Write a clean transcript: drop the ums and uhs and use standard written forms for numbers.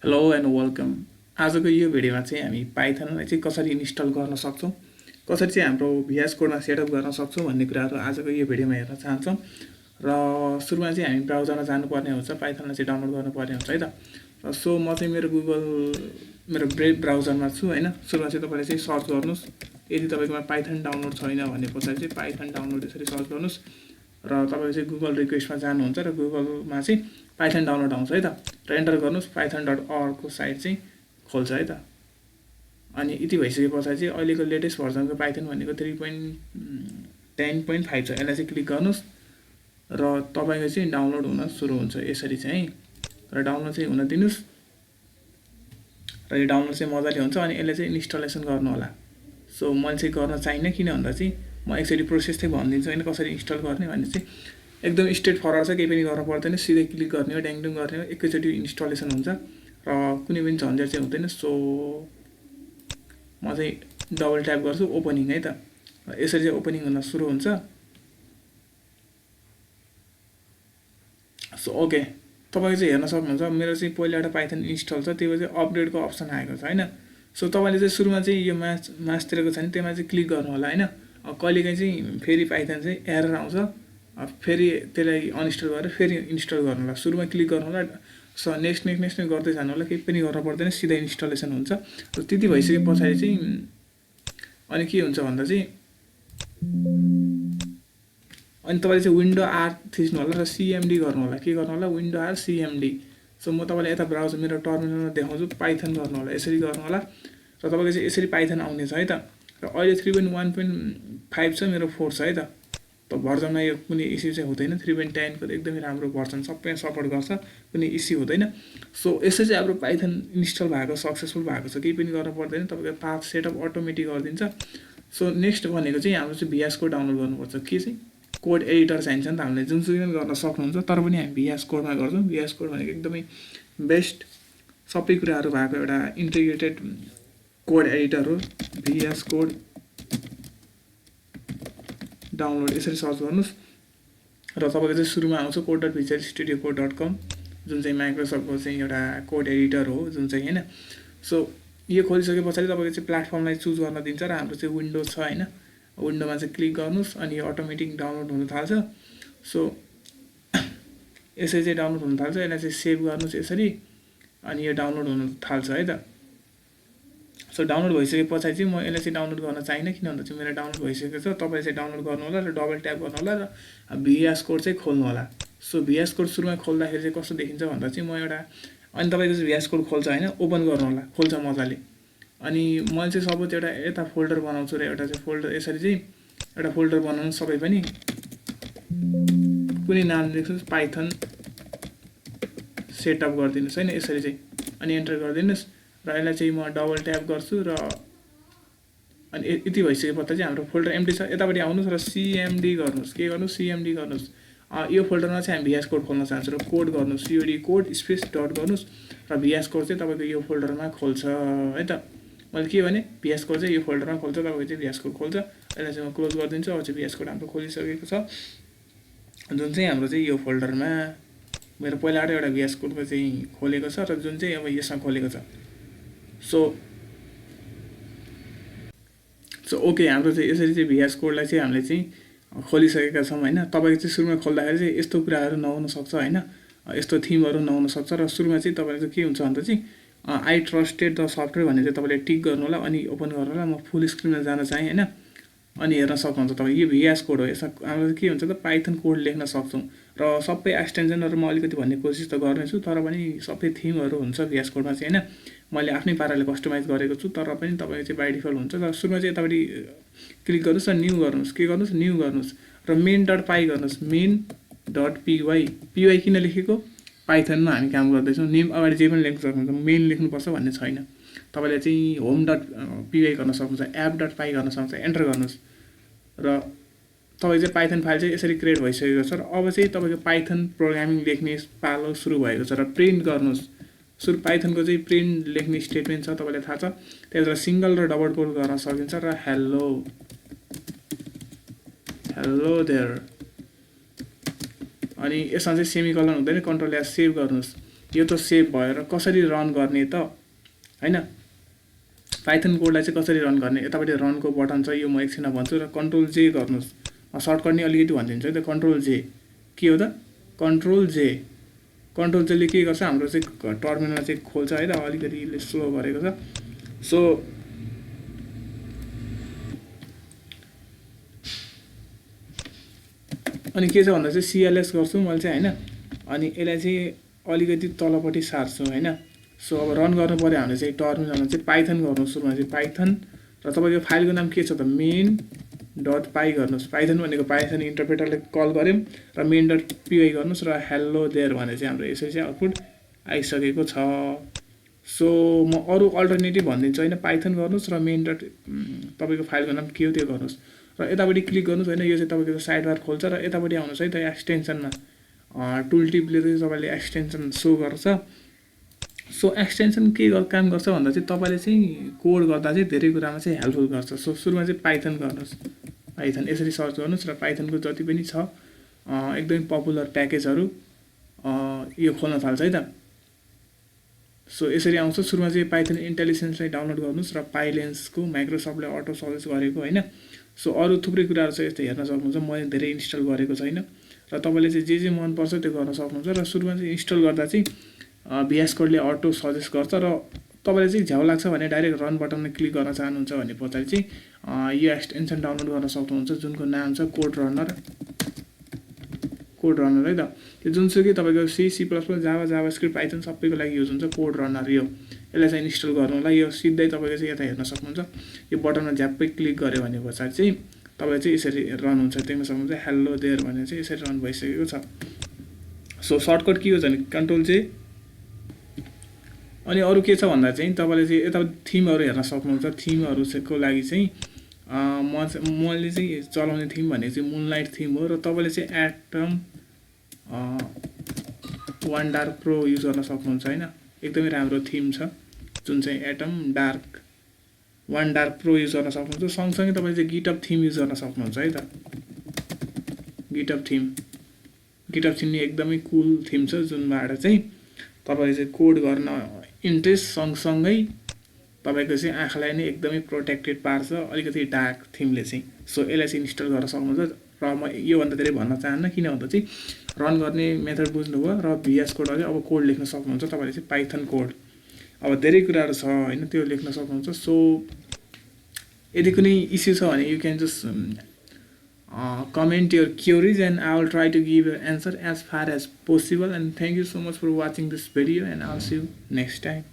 Hello and welcome. आजको यो भिडियोमा चाहिँ हामी पाइथनलाई चाहिँ कसरी इन्स्टल गर्न सक्छौँ, कसरी चाहिँ हाम्रो भिएस कोडमा सेटअप गर्न सक्छौँ भन्ने कुराहरू आजको यो भिडियोमा हेर्न चाहन्छौँ। र सुरुमा चाहिँ हामी ब्राउजरमा जानुपर्ने हुन्छ, पाइथनलाई चाहिँ डाउनलोड गर्नुपर्ने हुन्छ है त। सो म चाहिँ मेरो ब्राउजरमा छु होइन। सुरुमा चाहिँ तपाईँले चाहिँ सर्च गर्नुहोस्, यदि तपाईँकोमा पाइथन डाउनलोड छैन भने पछाडि चाहिँ पाइथन डाउनलोड यसरी सर्च गर्नुहोस् र तपाईँले चाहिँ गुगल रिक्वेस्टमा जानुहुन्छ र गुगलमा चाहिँ पाइथन डाउनलोड आउँछ है त। र एन्टर गर्नुहोस्, python.org को साइट चाहिँ खोल्छ है त। अनि यति भइसके पछाडि चाहिँ अहिलेको लेटेस्ट भर्जनको पाइथन भनेको 3.10.5 छ। यसलाई चाहिँ क्लिक गर्नुहोस् र तपाईँको चाहिँ डाउनलोड हुन सुरु हुन्छ यसरी चाहिँ। र डाउनलोड चाहिँ हुन दिनुहोस् र यो डाउनलोड चाहिँ मजाले हुन्छ। अनि यसलाई चाहिँ इन्स्टलेसन गर्नु होला। सो मैले चाहिँ गर्न चाहिनँ, किन भन्दा चाहिँ म एकचोटि प्रोसेस चाहिँ भनिदिन्छु होइन, कसरी इन्स्टल गर्ने भन्ने चाहिँ एकदम स्ट्रेट फरवर्ड छ, केही पनि गर्नु पर्दैन। सिधै क्लिक गर्ने हो, ड्याङडुङ गर्ने हो, एकैचोटि इन्स्टलेसन हुन्छ र कुनै पनि झन्झट चाहिँ हुँदैन। सो म चाहिँ डबल ट्याप गर्छु, ओपनिङ है त। यसरी चाहिँ ओपनिङ हुन सुरु हुन्छ। सो ओके, तपाईँले चाहिँ हेर्न सक्नुहुन्छ मेरो चाहिँ पहिला एउटा पाइथन इन्स्टल छ, त्यो चाहिँ अपडेटको अप्सन आएको छ होइन। सो तपाईँले चाहिँ सुरुमा चाहिँ यो म्याचतिरको छ नि, त्यसमा चाहिँ क्लिक गर्नु होला होइन। कहिलेकाहीँ चाहिँ फेरि पाइथन चाहिँ एरर आउँछ, फेरि त्यसलाई अनइन्स्टल गरेर फेरि इन्स्टल गर्नु होला। सुरुमा क्लिक गर्नु होला, नेक्स्ट गर्दै जानु होला, केही पनि गर्न पर्दैन, सिधै इन्स्टलेसन हुन्छ। र त्यति भइसके पछाडि चाहिँ अनि के हुन्छ भन्दा चाहिँ अनि तपाईँले चाहिँ विन्डो आर थिच्नु होला र सिएमडी गर्नु होला। के गर्नु होला? Window are CMD. सो म तपाईँलाई यता ब्राउजर मेरो टर्मिनलमा देखाउँछु, पाइथन गर्नु होला, यसरी गर्नु होला। र तपाईँको चाहिँ यसरी पाइथन आउनेछ है त। र अहिले 3.1.5 छ, मेरो 4 छ है त। भर्जनमा यो कुनै इस्यु चाहिँ हुँदैन। 3.10 को एकदमै राम्रो भर्जन, सबै सपोर्ट गर्छ, कुनै इस्यु हुँदैन। सो यसरी चाहिँ हाम्रो पाइथन इन्स्टल भएको, सक्सेसफुल भएको छ, केही पनि गर्न पर्दैन। तपाईँको पाथ सेटअप अटोमेटिक गरिदिन्छ। सो नेक्स्ट भनेको चाहिँ हाम्रो चाहिँ भिएस कोड डाउनलोड गर्नुपर्छ। के चाहिँ कोड एडिटर चाहिन्छ नि त, हामीले जुनसुकै पनि गर्न सक्नुहुन्छ, तर पनि हामी भिएस कोडमा गर्छौँ। भिएस कोड भनेको एकदमै बेस्ट, सबै कुराहरू भएको एउटा इन्टिग्रेटेड कोड एडिटर हो। भिएस कोड डाउनलोड यसरी सर्च गर्नुहोस् र तपाईँको चाहिँ सुरुमा आउँछ code.visualstudio.com, जुन चाहिँ माइक्रोसफ्टको चाहिँ एउटा कोड एडिटर हो, जुन चाहिँ होइन। सो यो खोलिसके पछाडि तपाईँको चाहिँ प्लेटफर्मलाई चुज गर्न दिन्छ र हाम्रो चाहिँ विन्डोज छ होइन। विन्डोमा चाहिँ क्लिक गर्नुहोस् अनि यो अटोमेटिक डाउनलोड हुन थाल्छ। सो यसरी चाहिँ डाउनलोड हुन थाल्छ। यसलाई चाहिँ सेभ गर्नुहोस् यसरी, अनि यो डाउनलोड हुन थाल्छ है त। सो डाउनलोड भइसके पछाडि चाहिँ म यसलाई चाहिँ डाउनलोड गर्न चाहिनँ, किन भन्दा चाहिँ मेरो डाउनलोड भइसकेको छ। तपाईँले चाहिँ डाउनलोड गर्नु होला र डबल ट्याप गर्नु होला र भिएस कोड चाहिँ खोल्नु होला। सो भिएस कोड सुरुमा खोल्दाखेरि चाहिँ कस्तो देखिन्छ भन्दा चाहिँ म एउटा, अनि तपाईँको चाहिँ भिएस कोड खोल्छ होइन, ओपन गर्नु होला, खोल्छ मजाले। अनि मैले चाहिँ सपोज एउटा यता फोल्डर बनाउँछु र एउटा चाहिँ फोल्डर, यसरी चाहिँ एउटा फोल्डर बनाउनु, सबै पनि कुनै नाम लेख्छु, पाइथन सेटअप गरिदिनुहोस् होइन, यसरी चाहिँ। अनि एन्टर गरिदिनुहोस् र यसलाई चाहिँ म डबल ट्याप गर्छु र अनि यति भइसके पछाडि चाहिँ हाम्रो फोल्डर एम्प्टी छ। यतापट्टि आउनुहोस् र सिएमडी गर्नुहोस्। के गर्नुहोस्? सिएमडी गर्नुहोस्। यो फोल्डरमा चाहिँ हामी भिएस कोड खोल्न चाहन्छौँ र कोड गर्नुहोस्, सिओडी कोड स्पेस डट गर्नुहोस् र भिएस कोड चाहिँ तपाईँको यो फोल्डरमा खोल्छ है त। मैले के भने, भिएस कोड चाहिँ यो फोल्डरमा खोल्छ, तपाईँको चाहिँ भिएस कोड खोल्छ। यसलाई चाहिँ म क्लोज गरिदिन्छु। अब चाहिँ भिएस कोड हाम्रो खोलिसकेको छ, जुन चाहिँ हाम्रो चाहिँ यो फोल्डरमा मेरो पहिलाबाट एउटा भिएस कोडको चाहिँ खोलेको छ र जुन चाहिँ अब यसमा खोलेको छ। सो ओके, हाम्रो चाहिँ यसरी चाहिँ भिएस कोडलाई चाहिँ हामीले चाहिँ खोलिसकेका छौँ होइन। तपाईँको चाहिँ सुरुमा खोल्दाखेरि चाहिँ यस्तो कुराहरू नहुन सक्छ होइन, यस्तो थिमहरू नहुन सक्छ। र सुरुमा चाहिँ तपाईँले चाहिँ के हुन्छ भन्दा चाहिँ आई ट्रस्टेड द सफ्टवेयर भन्ने चाहिँ तपाईँले टिक गर्नु होला, अनि ओपन गर्नु होला। म फुल स्क्रिनमा जान चाहेँ होइन, अनि हेर्न सक्नुहुन्छ तपाईँ। यो भिएस कोड हो, यसमा हाम्रो के हुन्छ त पाइथन कोड लेख्न सक्छौँ र सबै एक्सटेन्सनहरू म अलिकति भन्ने कोसिस त गर्नेछु, तर पनि सबै थिमहरू हुन्छ भिएस कोडमा चाहिँ होइन। मैले आफ्नै पाराले कस्टमाइज गरेको छु, तर पनि तपाईँको चाहिँ बाई डिफल्ट हुन्छ। र सुरुमा चाहिँ यतापट्टि क्लिक गर्नुहोस् र न्यू गर्नुहोस्। के गर्नुहोस्? न्यू गर्नुहोस् र main.py गर्नुहोस्। main.py, py किन लेखेको? पाइथनमा हामी काम गर्दैछौँ, नेम अगाडि जे पनि लेख्न सक्नुहुन्छ, मेन लेख्नुपर्छ भन्ने छैन। तपाईँले चाहिँ home.py गर्न सक्नुहुन्छ, app.py गर्न सक्नुहुन्छ। एन्टर गर्नुहोस् र तपाईँको चाहिँ पाइथन फाइल चाहिँ यसरी क्रिएट भइसकेको छ। र अब चाहिँ तपाईँको पाइथन प्रोग्रामिङ लेख्ने पालो सुरु भएको छ। र प्रिन्ट गर्नुहोस्। सुरु पाइथनको चाहिँ प्रिन्ट लेख्ने स्टेटमेन्ट छ, तपाईँलाई थाहा छ। त्यसबाट सिङ्गल र डबल कोट गर्न सकिन्छ र हेलो देयर, अनि यसमा चाहिँ सेमिकलन हुँदैन, कन्ट्रोल एस सेभ गर्नुहोस्। यो त सेभ भयो र कसरी रन गर्ने त हैन। पाइथन कोडलाई चाहिँ कसरी रन गर्ने, यतापट्टि रनको बटन छ, यो म एकछिनमा भन्छु र कन्ट्रोल जे गर्नुहोस्। सर्टकट नि अलिकति भनिदिन्छु है त, कन्ट्रोल जे के हो त, कन्ट्रोल जे। कन्ट्रोल जेले के गर्छ, हाम्रो चाहिँ टर्मिनल चाहिँ खोल्छ है त, अलिकति यसले स्लो गरेको छ। सो अनि के छ भन्दा चाहिँ सिएलएस गर्छु मैले चाहिँ हैन, अनि यसलाई चाहिँ अलिकति तलपट्टि सार्छु हैन। सो अब रन गर्नु पर्यो हामीले चाहिँ टर्मिनलमा चाहिँ पाइथन गर्नुहोस्, सुरुमा चाहिँ पाइथन र तपाईँको फाइलको नाम के छ त मेन डट पाई गर्नुहोस्। पाइथन भनेको पाइथन इन्टरप्रेटरले कल गऱ्यौँ र मेन डट पिवाई गर्नुहोस् र हेलो देयर भने चाहिँ हाम्रो यसरी चाहिँ आउटपुट आइसकेको छ। सो म अरू अल्टरनेटिभ भनिदिन्छु होइन, पाइथन गर्नुहोस् र मेन डट तपाईँको फाइलको नाम के हो त्यो गर्नुहोस् र यतापट्टि क्लिक गर्नुहोस् होइन। यो चाहिँ तपाईँको साइड बार खोल्छ र यतापट्टि आउनुहोस् है त, एक्सटेन्सनमा टुल टिपले चाहिँ तपाईँले एक्सटेन्सन सो गर्छ। सो एक्सटेन्सन के काम गर्छ भन्दा चाहिँ तपाईँले चाहिँ कोड गर्दा चाहिँ धेरै कुरामा चाहिँ हेल्पफुल गर्छ। सो सुरुमा चाहिँ पाइथन गर्नुहोस्, पाइथन यसरी सर्च गर्नुहोस् र पाइथनको जति पनि छ एकदमै पपुलर प्याकेजहरू यो खोल्न थाल्छ है त। सो यसरी आउँछ। सुरुमा चाहिँ पाइथन इन्टेलिजेन्सलाई डाउनलोड गर्नुहोस् र पाइलेन्सको माइक्रोसफ्टले अटो सजेस्ट गरेको होइन। सो अरू थुप्रै कुराहरू छ यस्तो हेर्न सक्नुहुन्छ, मैले धेरै इन्स्टल गरेको छैन र तपाईँले चाहिँ जे मनपर्छ त्यो गर्न सक्नुहुन्छ। र सुरुमा चाहिँ इन्स्टल गर्दा चाहिँ VS कोडले अटो सजेस्ट गर्छ र तपाईँले चाहिँ झ्याउ लाग्छ भने डाइरेक्ट रन बटनमा क्लिक गर्न चाहनुहुन्छ भने पछाडि चाहिँ यो एक्सटेन्सन डाउनलोड गर्न सक्नुहुन्छ जुनको नाम छ कोड रनर है त। त्यो जुनसुकै तपाईँको C++, जावा, जाभास्क्रिप्ट, पाइथन सबैको लागि युज हुन्छ कोड रनर। यो यसलाई चाहिँ इन्स्टल गर्नुलाई यो सिधै तपाईँको चाहिँ यता हेर्न सक्नुहुन्छ, यो बटनमा झ्याप्पै क्लिक गऱ्यो भने पछाडि चाहिँ तपाईँ चाहिँ यसरी रन हुन्छ, देख्न सक्नुहुन्छ हेलो देयर भने चाहिँ यसरी रन भइसकेको छ। सो सर्टकट के हो भने कन्ट्रोल जे। अनि अरू के छ भन्दा चाहिँ तपाईँले चाहिँ यता थिमहरू हेर्न सक्नुहुन्छ। थिमहरूको लागि चाहिँ मैले चाहिँ चलाउने थिम भनेको चाहिँ मुनलाइट थिम हो र तपाईँले चाहिँ atom one dark pro use गर्न सक्नुहुन्छ होइन, एकदमै राम्रो थिम छ जुन चाहिँ atom one dark pro use गर्न सक्नुहुन्छ। सँगसँगै तपाईँले चाहिँ गिटअप थिम युज गर्न सक्नुहुन्छ है त। गिटअप थिम नि एकदमै कुल थिम छ जुनबाट चाहिँ तपाईँले चाहिँ कोड गर्न इन्ट्रेस्ट सँगसँगै तपाईँको चाहिँ आँखालाई नै एकदमै प्रोटेक्टेड पार्छ अलिकति डार्क थिमले चाहिँ। सो यसलाई चाहिँ इन्स्टल गर्न सक्नुहुन्छ र म योभन्दा धेरै भन्न चाहन्न, किन भन्दा चाहिँ रन गर्ने मेथड बुझ्नुभयो र VS कोड अझै अब कोड लेख्न सक्नुहुन्छ तपाईँले चाहिँ पाइथन कोड। अब धेरै कुराहरू छ होइन, त्यो लेख्न सक्नुहुन्छ। सो यदि कुनै इस्यु छ भने you can just comment your queries and I will try to give an answer as far as possible, and thank you so much for watching this video and I'll see you next time.